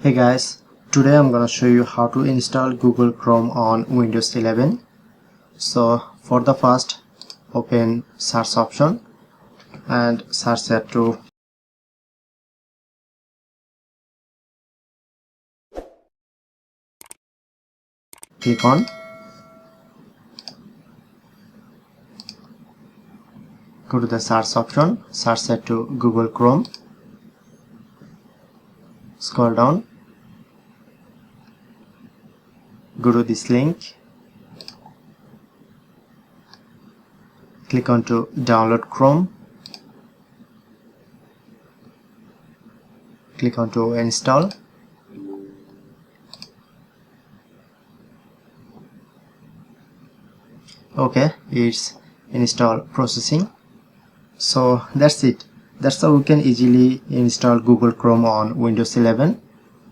Hey guys, today I'm gonna show you how to install Google Chrome on Windows 11. So for the first, open search option and search set to click on. Go to the search option, search set to Google Chrome. Scroll down. Go to this link. Click on to download Chrome. Click on to install. Okay, it's install processing. So that's it. That's how we can easily install Google Chrome on Windows 11.